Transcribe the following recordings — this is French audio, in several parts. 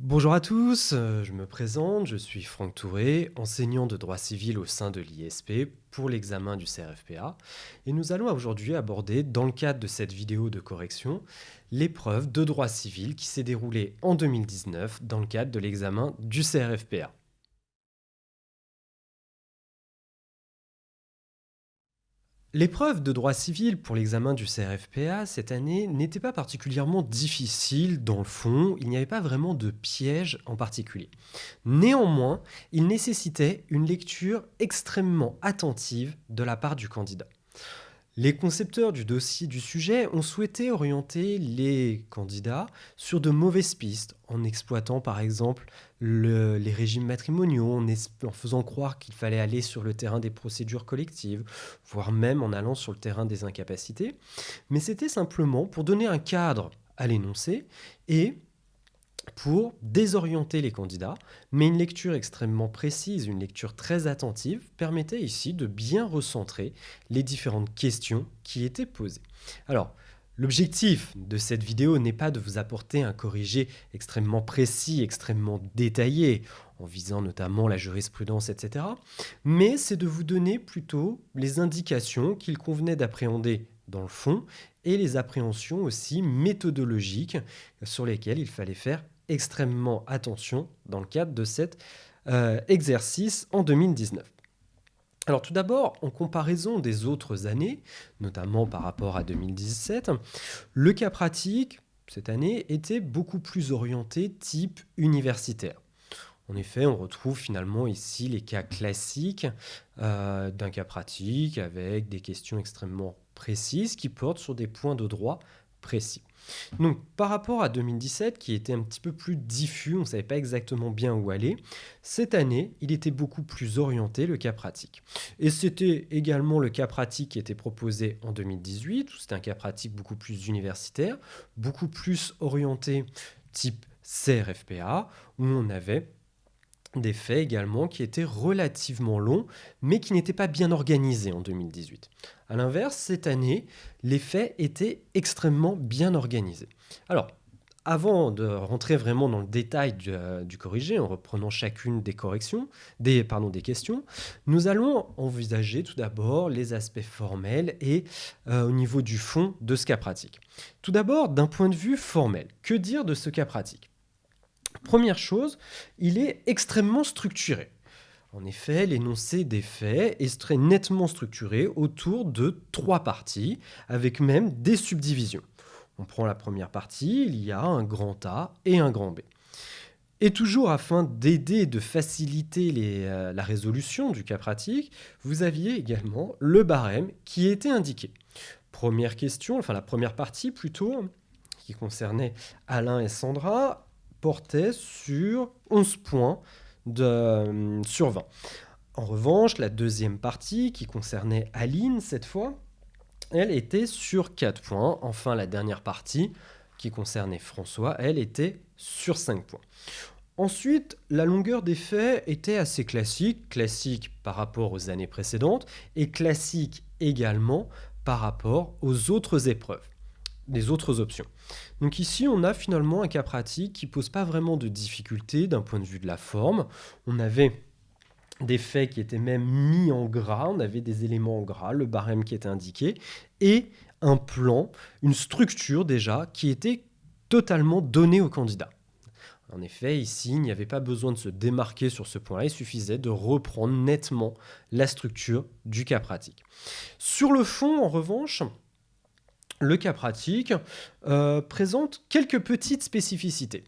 Bonjour à tous, je me présente, je suis Franck Touré, enseignant de droit civil au sein de l'ISP pour l'examen du CRFPA. Et nous allons aujourd'hui aborder, dans le cadre de cette vidéo de correction, l'épreuve de droit civil qui s'est déroulée en 2019 dans le cadre de l'examen du CRFPA. L'épreuve de droit civil pour l'examen du CRFPA cette année n'était pas particulièrement difficile dans le fond, il n'y avait pas vraiment de piège en particulier. Néanmoins, il nécessitait une lecture extrêmement attentive de la part du candidat. Les concepteurs du dossier du sujet ont souhaité orienter les candidats sur de mauvaises pistes, en exploitant par exemple les régimes matrimoniaux, en faisant croire qu'il fallait aller sur le terrain des procédures collectives, voire même en allant sur le terrain des incapacités. Mais c'était simplement pour donner un cadre à l'énoncé et pour désorienter les candidats, mais une lecture extrêmement précise, une lecture très attentive, permettait ici de bien recentrer les différentes questions qui étaient posées. Alors, l'objectif de cette vidéo n'est pas de vous apporter un corrigé extrêmement précis, extrêmement détaillé, en visant notamment la jurisprudence, etc., mais c'est de vous donner plutôt les indications qu'il convenait d'appréhender dans le fond et les appréhensions aussi méthodologiques sur lesquelles il fallait faire extrêmement attention dans le cadre de cet exercice en 2019. Alors tout d'abord, en comparaison des autres années, notamment par rapport à 2017, le cas pratique, cette année, était beaucoup plus orienté type universitaire. En effet, on retrouve finalement ici les cas classiques d'un cas pratique avec des questions extrêmement précises qui portent sur des points de droit précis. Donc, par rapport à 2017, qui était un petit peu plus diffus, on ne savait pas exactement bien où aller, cette année, il était beaucoup plus orienté, le cas pratique. Et c'était également le cas pratique qui était proposé en 2018, où c'était un cas pratique beaucoup plus universitaire, beaucoup plus orienté type CRFPA, où on avait des faits également qui étaient relativement longs, mais qui n'étaient pas bien organisés en 2018. A l'inverse, cette année, les faits étaient extrêmement bien organisés. Alors, avant de rentrer vraiment dans le détail du corrigé, en reprenant chacune des des questions, nous allons envisager tout d'abord les aspects formels et au niveau du fond de ce cas pratique. Tout d'abord, d'un point de vue formel, que dire de ce cas pratique ? Première chose, il est extrêmement structuré. En effet, l'énoncé des faits est très nettement structuré autour de 3 parties, avec même des subdivisions. On prend la première partie, il y a un grand A et un grand B. Et toujours afin d'aider et de faciliter la résolution du cas pratique, vous aviez également le barème qui était indiqué. Première question, enfin la première partie plutôt, qui concernait Alain et Sandra, portait sur 11 points sur 20. En revanche, la deuxième partie, qui concernait Aline cette fois, elle était sur 4 points. Enfin, la dernière partie, qui concernait François, elle était sur 5 points. Ensuite, la longueur des faits était assez classique par rapport aux années précédentes, et classique également par rapport aux autres épreuves, les autres options. Donc ici, on a finalement un cas pratique qui ne pose pas vraiment de difficulté d'un point de vue de la forme. On avait des faits qui étaient même mis en gras, on avait des éléments en gras, le barème qui était indiqué, et un plan, une structure déjà, qui était totalement donnée au candidat. En effet, ici, il n'y avait pas besoin de se démarquer sur ce point-là, il suffisait de reprendre nettement la structure du cas pratique. Sur le fond, en revanche, le cas pratique présente quelques petites spécificités.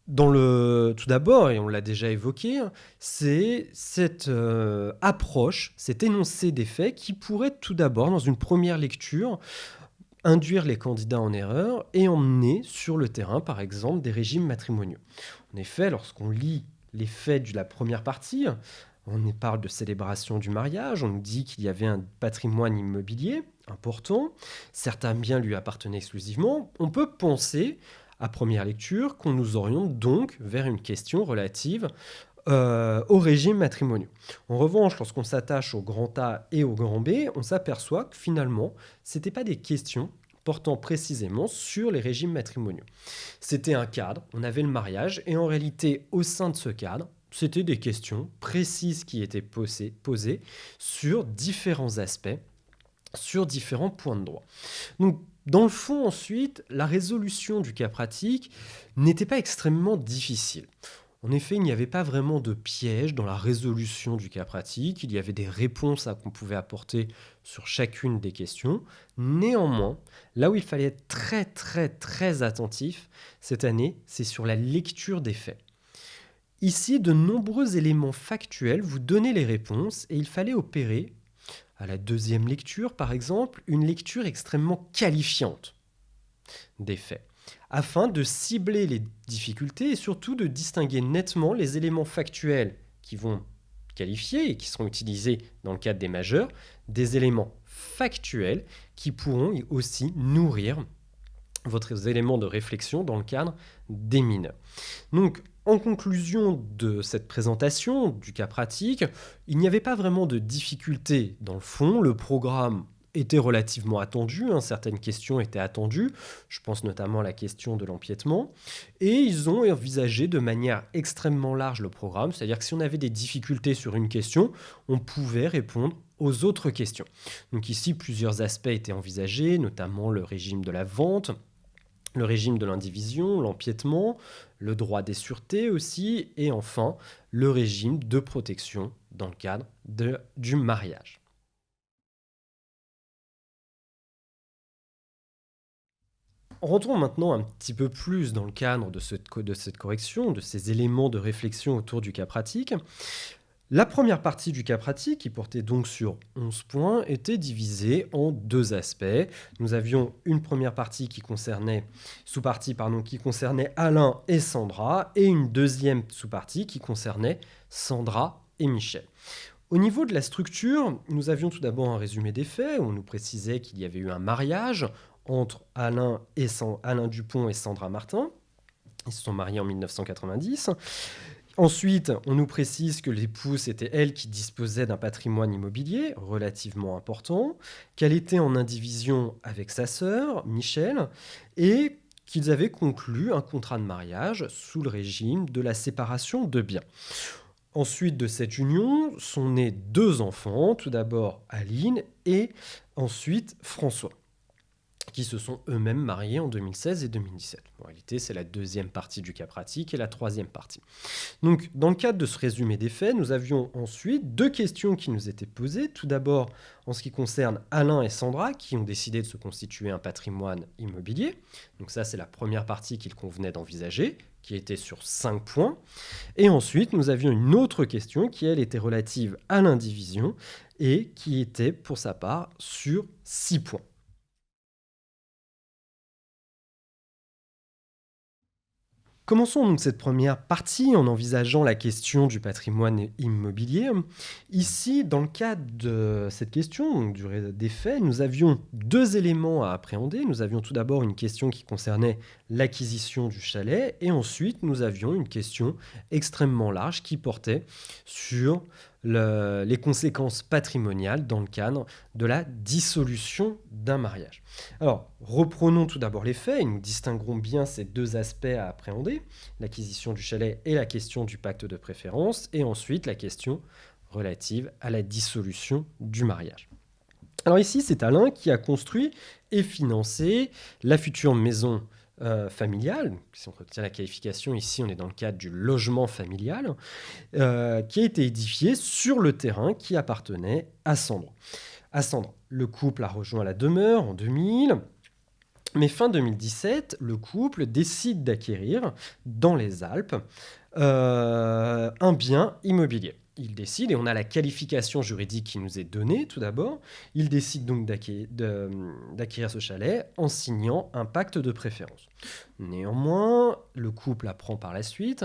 Tout d'abord, et on l'a déjà évoqué, c'est cette approche, cet énoncé des faits qui pourrait tout d'abord, dans une première lecture, induire les candidats en erreur et emmener sur le terrain, par exemple, des régimes matrimoniaux. En effet, lorsqu'on lit les faits de la première partie, on y parle de célébration du mariage, on nous dit qu'il y avait un patrimoine immobilier important, certains biens lui appartenaient exclusivement. On peut penser, à première lecture, qu'on nous oriente donc vers une question relative au régime matrimonial. En revanche, lorsqu'on s'attache au grand A et au grand B, on s'aperçoit que finalement, ce n'étaient pas des questions portant précisément sur les régimes matrimoniaux. C'était un cadre, on avait le mariage, et en réalité, au sein de ce cadre, c'était des questions précises qui étaient posées sur différents aspects, sur différents points de droit. Donc, dans le fond, ensuite, la résolution du cas pratique n'était pas extrêmement difficile. En effet, il n'y avait pas vraiment de piège dans la résolution du cas pratique, il y avait des réponses qu'on pouvait apporter sur chacune des questions. Néanmoins, là où il fallait être très très très attentif cette année, c'est sur la lecture des faits. Ici, de nombreux éléments factuels vous donnaient les réponses et il fallait opérer, à la deuxième lecture par exemple, une lecture extrêmement qualifiante des faits, afin de cibler les difficultés et surtout de distinguer nettement les éléments factuels qui vont qualifier et qui seront utilisés dans le cadre des majeurs, des éléments factuels qui pourront aussi nourrir votre élément de réflexion dans le cadre des mineurs. Donc, en conclusion de cette présentation du cas pratique, il n'y avait pas vraiment de difficulté dans le fond. Le programme était relativement attendu, certaines questions étaient attendues, je pense notamment à la question de l'empiètement, et ils ont envisagé de manière extrêmement large le programme, c'est-à-dire que si on avait des difficultés sur une question, on pouvait répondre aux autres questions. Donc ici, plusieurs aspects étaient envisagés, notamment le régime de la vente, le régime de l'indivision, l'empiètement, le droit des sûretés aussi, et enfin le régime de protection dans le cadre du mariage. Rentrons maintenant un petit peu plus dans le cadre de cette correction, de ces éléments de réflexion autour du cas pratique. La première partie du cas pratique, qui portait donc sur 11 points, était divisée en deux aspects. Nous avions une première partie sous-partie qui concernait Alain et Sandra, et une deuxième sous-partie qui concernait Sandra et Michel. Au niveau de la structure, nous avions tout d'abord un résumé des faits, où on nous précisait qu'il y avait eu un mariage entre Alain Dupont et Sandra Martin. Ils se sont mariés en 1990. Ensuite, on nous précise que l'épouse était elle qui disposait d'un patrimoine immobilier relativement important, qu'elle était en indivision avec sa sœur, Michel, et qu'ils avaient conclu un contrat de mariage sous le régime de la séparation de biens. Ensuite de cette union sont nés deux enfants, tout d'abord Aline et ensuite François, qui se sont eux-mêmes mariés en 2016 et 2017. En réalité, c'est la deuxième partie du cas pratique et la troisième partie. Donc, dans le cadre de ce résumé des faits, nous avions ensuite deux questions qui nous étaient posées. Tout d'abord, en ce qui concerne Alain et Sandra, qui ont décidé de se constituer un patrimoine immobilier. Donc ça, c'est la première partie qu'il convenait d'envisager, qui était sur 5 points. Et ensuite, nous avions une autre question qui, elle, était relative à l'indivision et qui était, pour sa part, sur 6 points. Commençons donc cette première partie en envisageant la question du patrimoine immobilier. Ici, dans le cadre de cette question, donc des faits, nous avions deux éléments à appréhender. Nous avions tout d'abord une question qui concernait l'acquisition du chalet et ensuite nous avions une question extrêmement large qui portait sur les conséquences patrimoniales dans le cadre de la dissolution d'un mariage. Alors, reprenons tout d'abord les faits et nous distinguerons bien ces deux aspects à appréhender, l'acquisition du chalet et la question du pacte de préférence, et ensuite la question relative à la dissolution du mariage. Alors ici, c'est Alain qui a construit et financé la future maison familiale. Si on retient la qualification, ici on est dans le cadre du logement familial, qui a été édifié sur le terrain qui appartenait à Sandra. Le couple a rejoint la demeure en 2000, mais fin 2017, le couple décide d'acquérir dans les Alpes un bien immobilier. Il décide, et on a la qualification juridique qui nous est donnée tout d'abord, il décide donc d'acquérir ce chalet en signant un pacte de préférence. Néanmoins, le couple apprend par la suite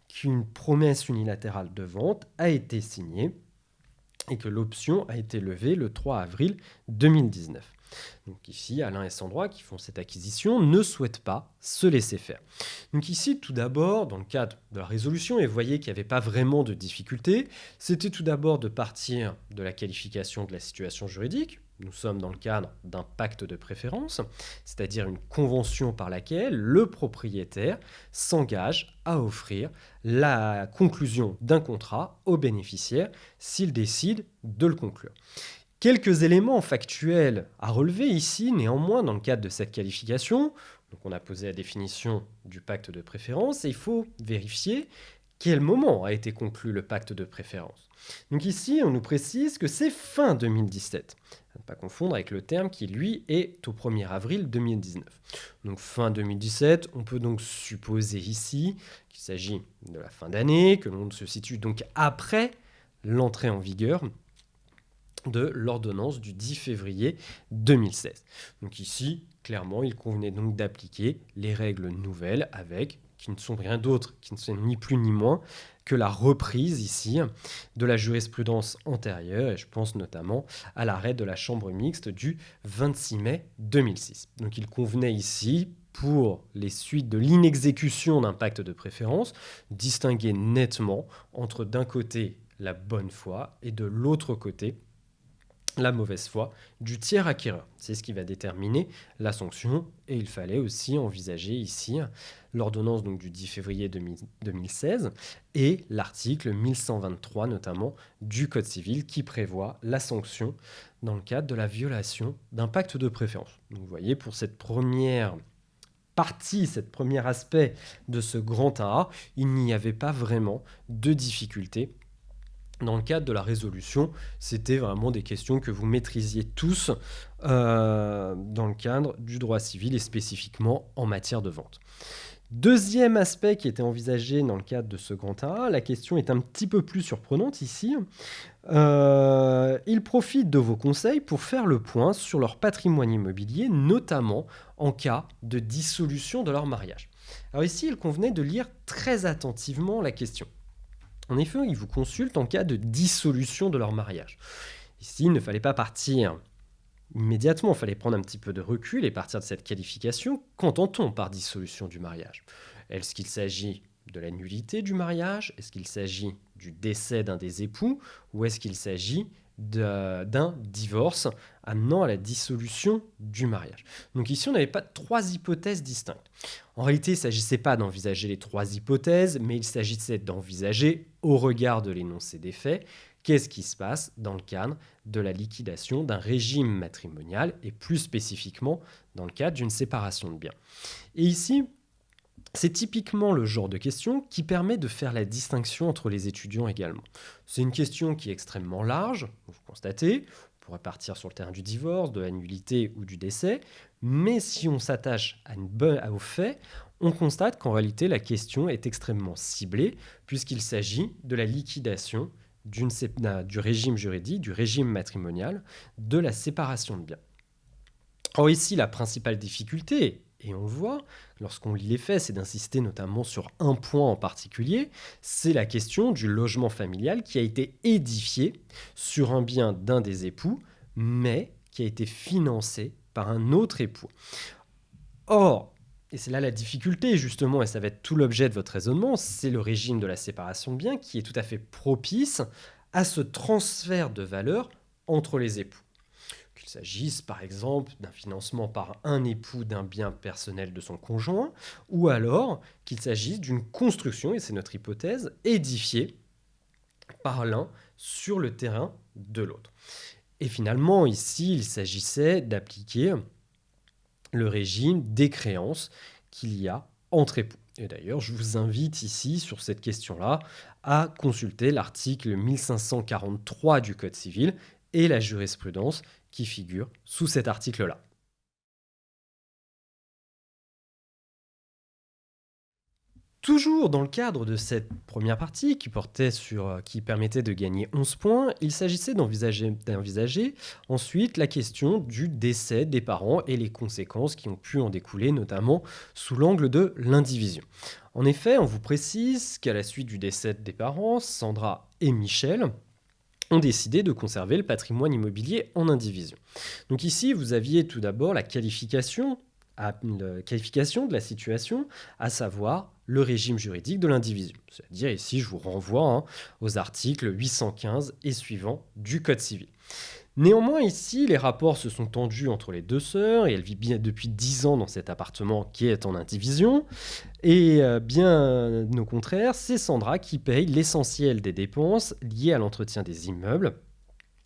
qu'une promesse unilatérale de vente a été signée et que l'option a été levée le 3 avril 2019. Donc ici, Alain et Sandra, qui font cette acquisition, ne souhaitent pas se laisser faire. Donc ici, tout d'abord, dans le cadre de la résolution, et vous voyez qu'il n'y avait pas vraiment de difficulté, c'était tout d'abord de partir de la qualification de la situation juridique, Nous sommes dans le cadre d'un pacte de préférence, c'est-à-dire une convention par laquelle le propriétaire s'engage à offrir la conclusion d'un contrat au bénéficiaire s'il décide de le conclure. Quelques éléments factuels à relever ici, néanmoins, dans le cadre de cette qualification. Donc on a posé la définition du pacte de préférence et il faut vérifier quel moment a été conclu le pacte de préférence. Donc ici, on nous précise que c'est fin 2017. À ne pas confondre avec le terme qui, lui, est au 1er avril 2019. Donc fin 2017, on peut donc supposer ici qu'il s'agit de la fin d'année, que l'on se situe donc après l'entrée en vigueur de l'ordonnance du 10 février 2016. Donc ici, clairement, il convenait donc d'appliquer les règles nouvelles qui ne sont rien d'autre, qui ne sont ni plus ni moins que la reprise ici de la jurisprudence antérieure, et je pense notamment à l'arrêt de la Chambre mixte du 26 mai 2006. Donc il convenait ici, pour les suites de l'inexécution d'un pacte de préférence, distinguer nettement entre d'un côté la bonne foi et de l'autre côté la mauvaise foi du tiers acquéreur. C'est ce qui va déterminer la sanction et il fallait aussi envisager ici l'ordonnance donc du 10 février 2016 et l'article 1123 notamment du Code civil qui prévoit la sanction dans le cadre de la violation d'un pacte de préférence. Donc vous voyez, pour cette première partie, cet premier aspect de ce grand AA, il n'y avait pas vraiment de difficulté. Dans le cadre de la résolution, c'était vraiment des questions que vous maîtrisiez tous dans le cadre du droit civil et spécifiquement en matière de vente. Deuxième aspect qui était envisagé dans le cadre de ce grand AA, la question est un petit peu plus surprenante ici. Ils profitent de vos conseils pour faire le point sur leur patrimoine immobilier, notamment en cas de dissolution de leur mariage. Alors ici, il convenait de lire très attentivement la question. En effet, ils vous consultent en cas de dissolution de leur mariage. Ici, il ne fallait pas partir immédiatement, il fallait prendre un petit peu de recul et partir de cette qualification. Qu'entend-on par dissolution du mariage ? Est-ce qu'il s'agit de la nullité du mariage ? Est-ce qu'il s'agit du décès d'un des époux ? Ou est-ce qu'il s'agit d'un divorce amenant à la dissolution du mariage. Donc ici, on n'avait pas trois hypothèses distinctes. En réalité, il ne s'agissait pas d'envisager les trois hypothèses, mais il s'agissait d'envisager, au regard de l'énoncé des faits, qu'est-ce qui se passe dans le cadre de la liquidation d'un régime matrimonial, et plus spécifiquement dans le cadre d'une séparation de biens. Et ici, c'est typiquement le genre de question qui permet de faire la distinction entre les étudiants également. C'est une question qui est extrêmement large, vous constatez, on pourrait partir sur le terrain du divorce, de la nullité ou du décès, mais si on s'attache aux faits, on constate qu'en réalité la question est extrêmement ciblée puisqu'il s'agit de la liquidation du régime juridique, du régime matrimonial, de la séparation de biens. Or ici, la principale difficulté, et on le voit lorsqu'on lit les faits, c'est d'insister notamment sur un point en particulier, c'est la question du logement familial qui a été édifié sur un bien d'un des époux, mais qui a été financé par un autre époux. Or, et c'est là la difficulté justement, et ça va être tout l'objet de votre raisonnement, c'est le régime de la séparation de biens qui est tout à fait propice à ce transfert de valeur entre les époux. Qu'il s'agisse par exemple d'un financement par un époux d'un bien personnel de son conjoint, ou alors qu'il s'agisse d'une construction, et c'est notre hypothèse, édifiée par l'un sur le terrain de l'autre. Et finalement, ici, il s'agissait d'appliquer le régime des créances qu'il y a entre époux. Et d'ailleurs, je vous invite ici, sur cette question-là, à consulter l'article 1543 du Code civil et la jurisprudence qui figure sous cet article-là. Toujours dans le cadre de cette première partie qui permettait de gagner 11 points, il s'agissait d'envisager ensuite la question du décès des parents et les conséquences qui ont pu en découler, notamment sous l'angle de l'indivision. En effet, on vous précise qu'à la suite du décès des parents, Sandra et Michel ont décidé de conserver le patrimoine immobilier en indivision. Donc ici, vous aviez tout d'abord la qualification de la situation, à savoir le régime juridique de l'indivision. C'est-à-dire ici, je vous renvoie aux articles 815 et suivants du Code civil. Néanmoins, ici, les rapports se sont tendus entre les deux sœurs et elle vit bien depuis 10 ans dans cet appartement qui est en indivision. Et bien au contraire, c'est Sandra qui paye l'essentiel des dépenses liées à l'entretien des immeubles.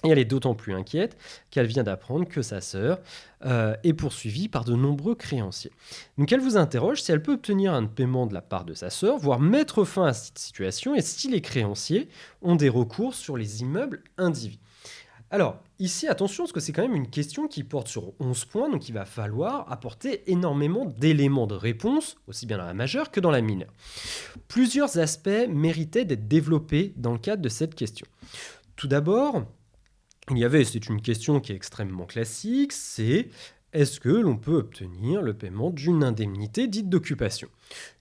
Et elle est d'autant plus inquiète qu'elle vient d'apprendre que sa sœur est poursuivie par de nombreux créanciers. Donc elle vous interroge si elle peut obtenir un paiement de la part de sa sœur, voire mettre fin à cette situation, et si les créanciers ont des recours sur les immeubles indivis. Alors, ici, attention, parce que c'est quand même une question qui porte sur 11 points, donc il va falloir apporter énormément d'éléments de réponse, aussi bien dans la majeure que dans la mineure. Plusieurs aspects méritaient d'être développés dans le cadre de cette question. Tout d'abord, c'est une question qui est extrêmement classique, c'est est-ce que l'on peut obtenir le paiement d'une indemnité dite d'occupation?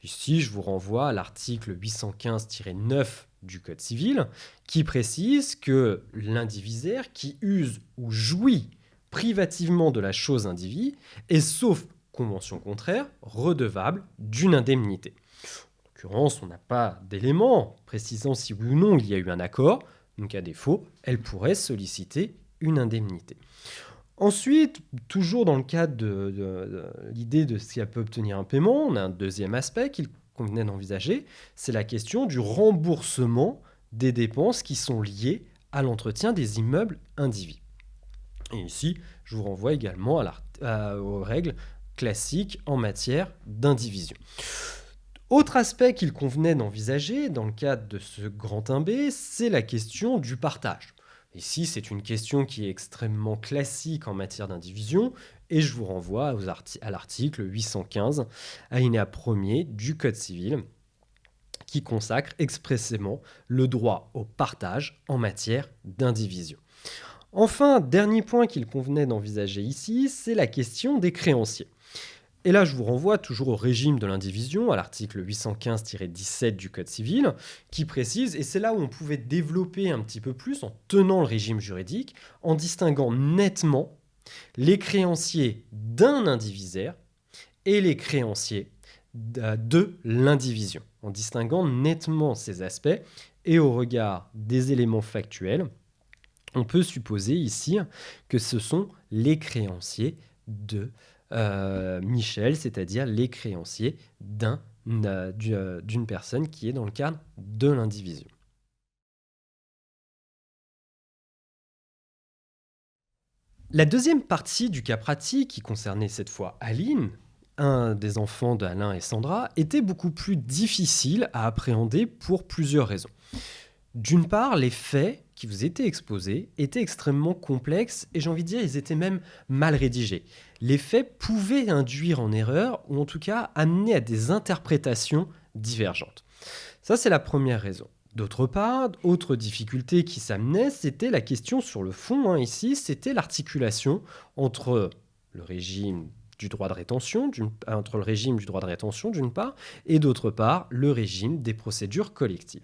Ici, je vous renvoie à l'article 815-9 du Code civil, qui précise que l'indivisaire qui use ou jouit privativement de la chose indivis est, sauf convention contraire, redevable d'une indemnité. En l'occurrence, on n'a pas d'éléments précisant si oui ou non il y a eu un accord, donc à défaut, elle pourrait solliciter une indemnité. Ensuite, toujours dans le cadre de l'idée de si elle peut obtenir un paiement, on a un deuxième aspect qu'il convenait d'envisager, c'est la question du remboursement des dépenses qui sont liées à l'entretien des immeubles indivis. Et ici, je vous renvoie également aux règles classiques en matière d'indivision. Autre aspect qu'il convenait d'envisager dans le cadre de ce grand 1B, c'est la question du partage. Ici, c'est une question qui est extrêmement classique en matière d'indivision, et je vous renvoie à l'article 815, alinéa 1er du Code civil, qui consacre expressément le droit au partage en matière d'indivision. Enfin, dernier point qu'il convenait d'envisager ici, c'est la question des créanciers. Et là, je vous renvoie toujours au régime de l'indivision, à l'article 815-17 du Code civil, qui précise, et c'est là où on pouvait développer un petit peu plus en tenant le régime juridique, en distinguant nettement les créanciers d'un indivisaire et les créanciers de l'indivision, en distinguant nettement ces aspects, et au regard des éléments factuels, on peut supposer ici que ce sont les créanciers de Michel, c'est-à-dire les créanciers d'une personne qui est dans le cadre de l'indivision. La deuxième partie du cas pratique, qui concernait cette fois Aline, un des enfants d'Alain et Sandra, était beaucoup plus difficile à appréhender pour plusieurs raisons. D'une part, les faits qui vous étaient exposés étaient extrêmement complexes et j'ai envie de dire, ils étaient même mal rédigés. Les faits pouvaient induire en erreur ou en tout cas amener à des interprétations divergentes. Ça, c'est la première raison. D'autre part, autre difficulté qui s'amenait, c'était la question sur le fond. Ici, c'était l'articulation entre le régime du droit de rétention, d'une part, et d'autre part, le régime des procédures collectives.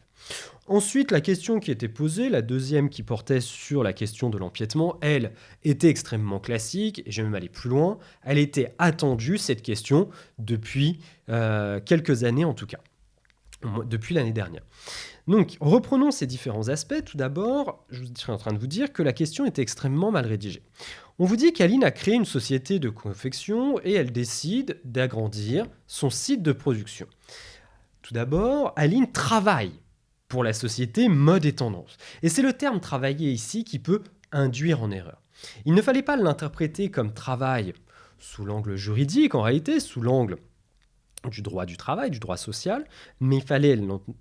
Ensuite, la question qui était posée, la deuxième qui portait sur la question de l'empiètement, elle était extrêmement classique, et je vais même aller plus loin, elle était attendue, cette question, depuis quelques années en tout cas, depuis l'année dernière. Donc, reprenons ces différents aspects. Tout d'abord, je suis en train de vous dire que la question était extrêmement mal rédigée. On vous dit qu'Aline a créé une société de confection et elle décide d'agrandir son site de production. Tout d'abord, Aline travaille pour la société Mode et Tendance. Et c'est le terme travailler ici qui peut induire en erreur. Il ne fallait pas l'interpréter comme travail sous l'angle juridique, en réalité, sous l'angle du droit du travail, du droit social, mais il fallait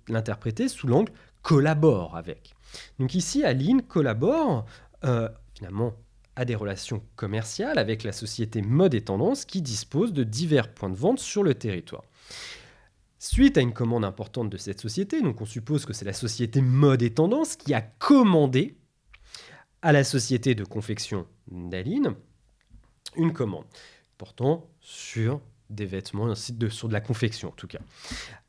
l'interpréter sous l'angle collabore avec. Donc ici, Aline collabore finalement à des relations commerciales avec la société Mode et Tendance qui dispose de divers points de vente sur le territoire. Suite à une commande importante de cette société, donc on suppose que c'est la société Mode et Tendance qui a commandé à la société de confection d'Aline une commande portant sur des vêtements, sur de la confection en tout cas.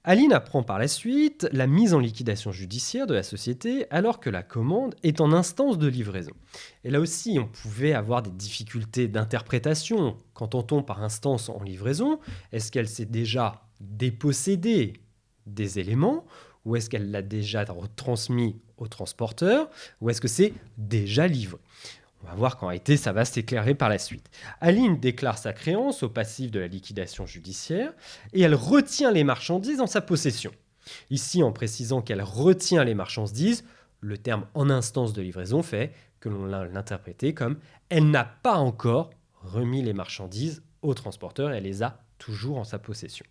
Aline apprend par la suite la mise en liquidation judiciaire de la société alors que la commande est en instance de livraison. Et là aussi, on pouvait avoir des difficultés d'interprétation. Qu'entend-on par instance en livraison? Est-ce qu'elle s'est déjà dépossédée des éléments ou est-ce qu'elle l'a déjà transmis au transporteur ou est-ce que c'est déjà livré? On va voir qu'en réalité, ça va s'éclairer par la suite. Aline déclare sa créance au passif de la liquidation judiciaire et elle retient les marchandises en sa possession. Ici, en précisant qu'elle retient les marchandises, le terme en instance de livraison fait que l'on l'a interprété comme elle n'a pas encore remis les marchandises au transporteur, elle les a toujours en sa possession.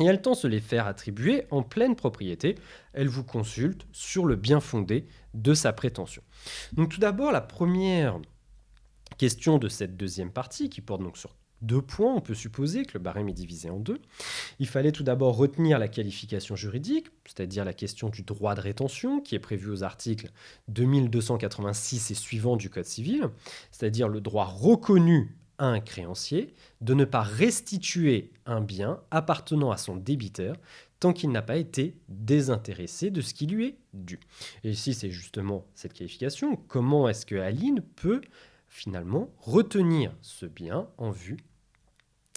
Et elle tend se les faire attribuer en pleine propriété. Elle vous consulte sur le bien fondé de sa prétention. Donc tout d'abord, la première question de cette deuxième partie, qui porte donc sur 2 points, on peut supposer que le barème est divisé en 2. Il fallait tout d'abord retenir la qualification juridique, c'est-à-dire la question du droit de rétention, qui est prévue aux articles 2286 et suivants du Code civil, c'est-à-dire le droit reconnu à un créancier de ne pas restituer un bien appartenant à son débiteur tant qu'il n'a pas été désintéressé de ce qui lui est dû. Et ici, c'est justement cette qualification. Comment est-ce que Aline peut finalement retenir ce bien en vue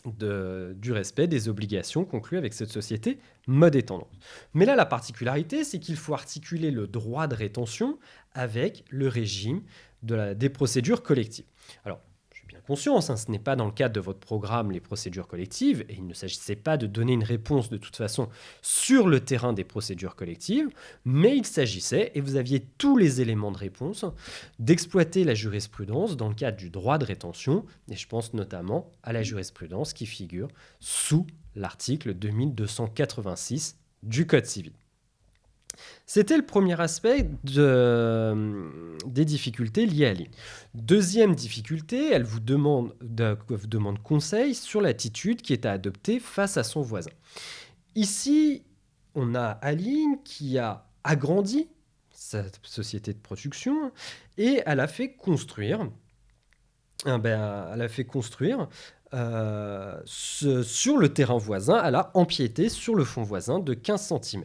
du respect des obligations conclues avec cette société mode et tendance. Mais là, la particularité, c'est qu'il faut articuler le droit de rétention avec le régime des procédures collectives. Alors, conscience, ce n'est pas dans le cadre de votre programme les procédures collectives, et il ne s'agissait pas de donner une réponse de toute façon sur le terrain des procédures collectives, mais il s'agissait, et vous aviez tous les éléments de réponse, d'exploiter la jurisprudence dans le cadre du droit de rétention, et je pense notamment à la jurisprudence qui figure sous l'article 2286 du Code civil. C'était le premier aspect des difficultés liées à Aline. Deuxième difficulté, elle vous demande conseil sur l'attitude qui est à adopter face à son voisin. Ici, on a Aline qui a agrandi sa société de production et elle a fait construire, sur le terrain voisin, elle a empiété sur le fond voisin de 15 cm.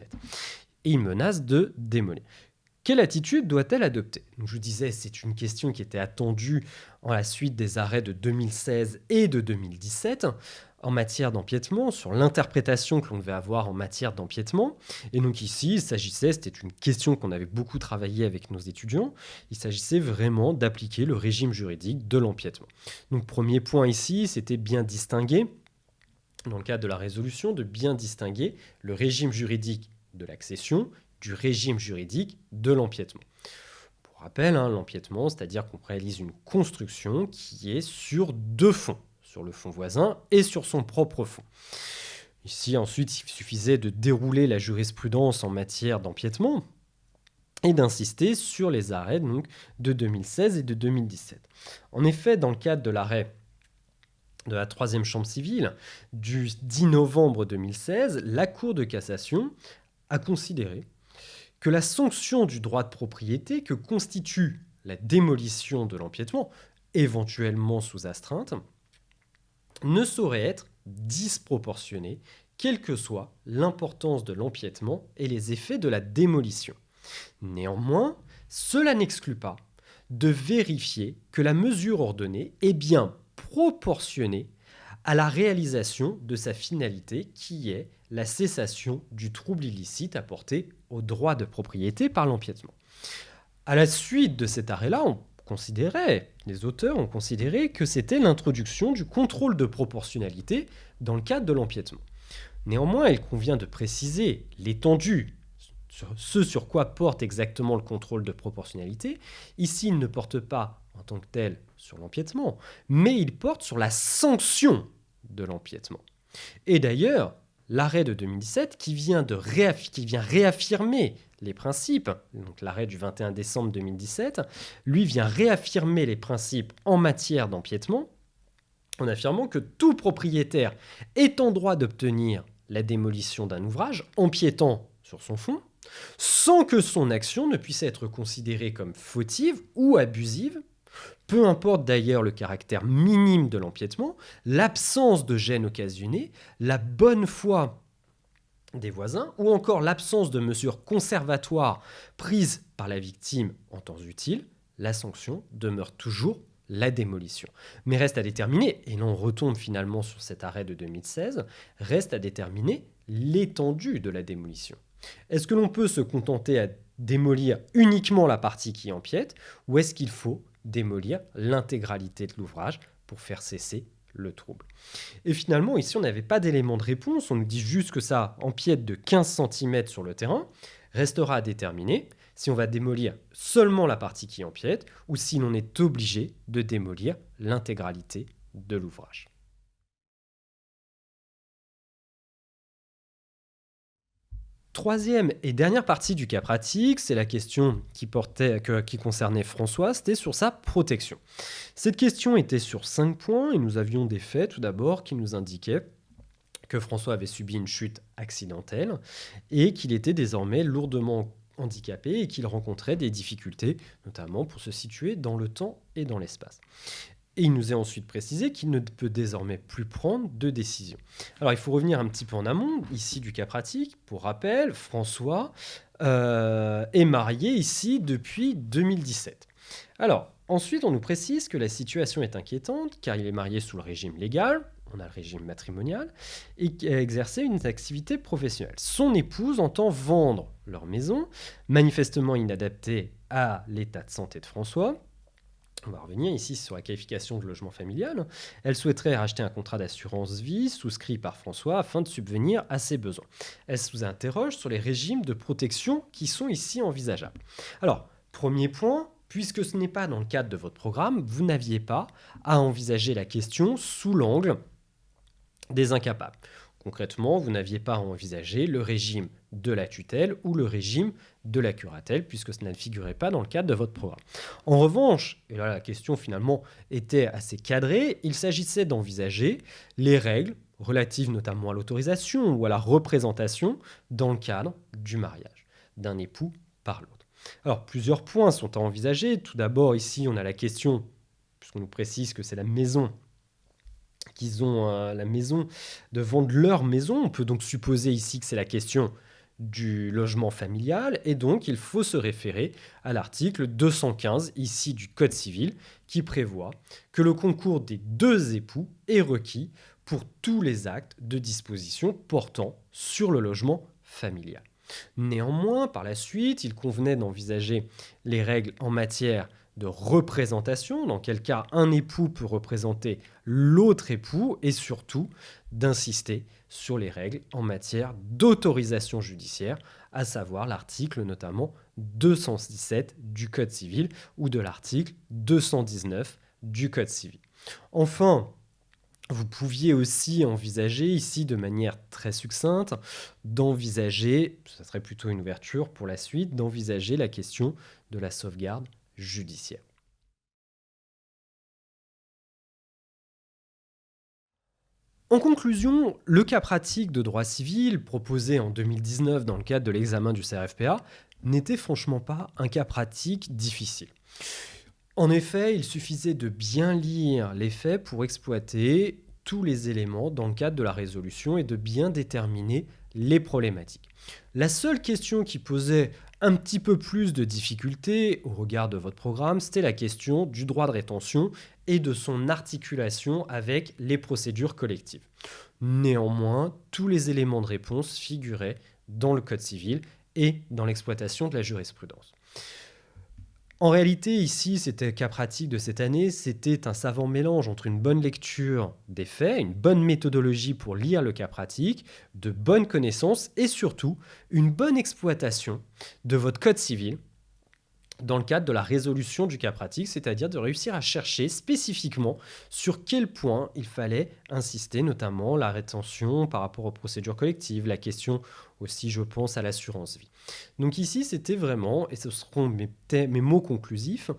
Et il menace de démolir. Quelle attitude doit-elle adopter ? Donc, je vous disais, c'est une question qui était attendue en la suite des arrêts de 2016 et de 2017 en matière d'empiètement, sur l'interprétation que l'on devait avoir en matière d'empiètement. Et donc ici, c'était une question qu'on avait beaucoup travaillé avec nos étudiants, il s'agissait vraiment d'appliquer le régime juridique de l'empiètement. Donc premier point ici, c'était bien distinguer, dans le cadre de la résolution, de bien distinguer le régime juridique de l'accession du régime juridique de l'empiètement. Pour rappel, l'empiètement, c'est-à-dire qu'on réalise une construction qui est sur 2 fonds, sur le fond voisin et sur son propre fond. Ici, ensuite, il suffisait de dérouler la jurisprudence en matière d'empiètement et d'insister sur les arrêts donc, de 2016 et de 2017. En effet, dans le cadre de l'arrêt de la 3e chambre civile du 10 novembre 2016, la Cour de cassation a considéré que la sanction du droit de propriété que constitue la démolition de l'empiètement, éventuellement sous astreinte, ne saurait être disproportionnée, quelle que soit l'importance de l'empiètement et les effets de la démolition. Néanmoins, cela n'exclut pas de vérifier que la mesure ordonnée est bien proportionnée à la réalisation de sa finalité qui est la cessation du trouble illicite apporté au droit de propriété par l'empiètement. À la suite de cet arrêt-là, les auteurs ont considéré que c'était l'introduction du contrôle de proportionnalité dans le cadre de l'empiètement. Néanmoins, il convient de préciser l'étendue, ce sur quoi porte exactement le contrôle de proportionnalité. Ici, il ne porte pas en tant que tel sur l'empiètement, mais il porte sur la sanction de l'empiètement. Et d'ailleurs, l'arrêt de 2017 qui vient réaffirmer les principes, donc l'arrêt du 21 décembre 2017, lui vient réaffirmer les principes en matière d'empiètement en affirmant que tout propriétaire est en droit d'obtenir la démolition d'un ouvrage empiétant sur son fond, sans que son action ne puisse être considérée comme fautive ou abusive, peu importe d'ailleurs le caractère minime de l'empiètement, l'absence de gêne occasionnée, la bonne foi des voisins ou encore l'absence de mesures conservatoires prises par la victime en temps utile, la sanction demeure toujours la démolition. Mais reste à déterminer, et l'on retombe finalement sur cet arrêt de 2016, reste à déterminer l'étendue de la démolition. Est-ce que l'on peut se contenter à démolir uniquement la partie qui empiète, ou est-ce qu'il faut démolir l'intégralité de l'ouvrage pour faire cesser le trouble. Et finalement, ici, on n'avait pas d'élément de réponse, on nous dit juste que ça empiète de 15 cm sur le terrain, restera à déterminer si on va démolir seulement la partie qui empiète ou si l'on est obligé de démolir l'intégralité de l'ouvrage. Troisième et dernière partie du cas pratique, c'est la question qui concernait François, c'était sur sa protection. Cette question était sur 5 points et nous avions des faits tout d'abord qui nous indiquaient que François avait subi une chute accidentelle et qu'il était désormais lourdement handicapé et qu'il rencontrait des difficultés, notamment pour se situer dans le temps et dans l'espace. Et il nous est ensuite précisé qu'il ne peut désormais plus prendre de décision. Alors il faut revenir un petit peu en amont, ici du cas pratique. Pour rappel, François est marié ici depuis 2017. Alors ensuite, on nous précise que la situation est inquiétante car il est marié sous le régime légal, on a le régime matrimonial, et qui a exercé une activité professionnelle. Son épouse entend vendre leur maison, manifestement inadaptée à l'état de santé de François. On va revenir ici sur la qualification de logement familial. Elle souhaiterait racheter un contrat d'assurance vie souscrit par François afin de subvenir à ses besoins. Elle se interroge sur les régimes de protection qui sont ici envisageables. Alors, premier point, puisque ce n'est pas dans le cadre de votre programme, vous n'aviez pas à envisager la question sous l'angle des incapables. Concrètement, vous n'aviez pas à envisager le régime de la tutelle ou le régime de la curatelle, puisque cela ne figurait pas dans le cadre de votre programme. En revanche, et là la question finalement était assez cadrée, il s'agissait d'envisager les règles relatives notamment à l'autorisation ou à la représentation dans le cadre du mariage d'un époux par l'autre. Alors, plusieurs points sont à envisager. Tout d'abord, ici, on a la question, puisqu'on nous précise que c'est la maison qu'ils ont la maison, de vendre leur maison. On peut donc supposer ici que c'est la question du logement familial et donc il faut se référer à l'article 215 ici du Code civil qui prévoit que le concours des deux époux est requis pour tous les actes de disposition portant sur le logement familial. Néanmoins, par la suite, il convenait d'envisager les règles en matière de représentation, dans quel cas un époux peut représenter l'autre époux, et surtout d'insister sur les règles en matière d'autorisation judiciaire, à savoir l'article notamment 217 du Code civil ou de l'article 219 du Code civil. Enfin, vous pouviez aussi envisager ici de manière très succincte d'envisager, ça serait plutôt une ouverture pour la suite, d'envisager la question de la sauvegarde judiciaire. En conclusion, le cas pratique de droit civil proposé en 2019 dans le cadre de l'examen du CRFPA n'était franchement pas un cas pratique difficile. En effet, il suffisait de bien lire les faits pour exploiter tous les éléments dans le cadre de la résolution et de bien déterminer les problématiques. La seule question qui posait un petit peu plus de difficultés au regard de votre programme, c'était la question du droit de rétention et de son articulation avec les procédures collectives. Néanmoins, tous les éléments de réponse figuraient dans le Code civil et dans l'exploitation de la jurisprudence. En réalité, ici, c'était cas pratique de cette année, c'était un savant mélange entre une bonne lecture des faits, une bonne méthodologie pour lire le cas pratique, de bonnes connaissances et surtout une bonne exploitation de votre code civil dans le cadre de la résolution du cas pratique, c'est-à-dire de réussir à chercher spécifiquement sur quel point il fallait insister, notamment la rétention par rapport aux procédures collectives, la question aussi, je pense, à l'assurance vie. Donc ici, c'était vraiment, et ce seront mes mots conclusifs,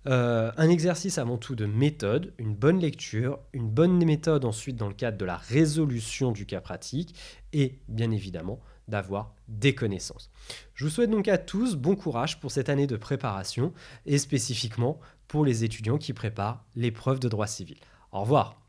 un exercice avant tout de méthode, une bonne lecture, une bonne méthode ensuite dans le cadre de la résolution du cas pratique et bien évidemment d'avoir des connaissances. Je vous souhaite donc à tous bon courage pour cette année de préparation et spécifiquement pour les étudiants qui préparent l'épreuve de droit civil. Au revoir.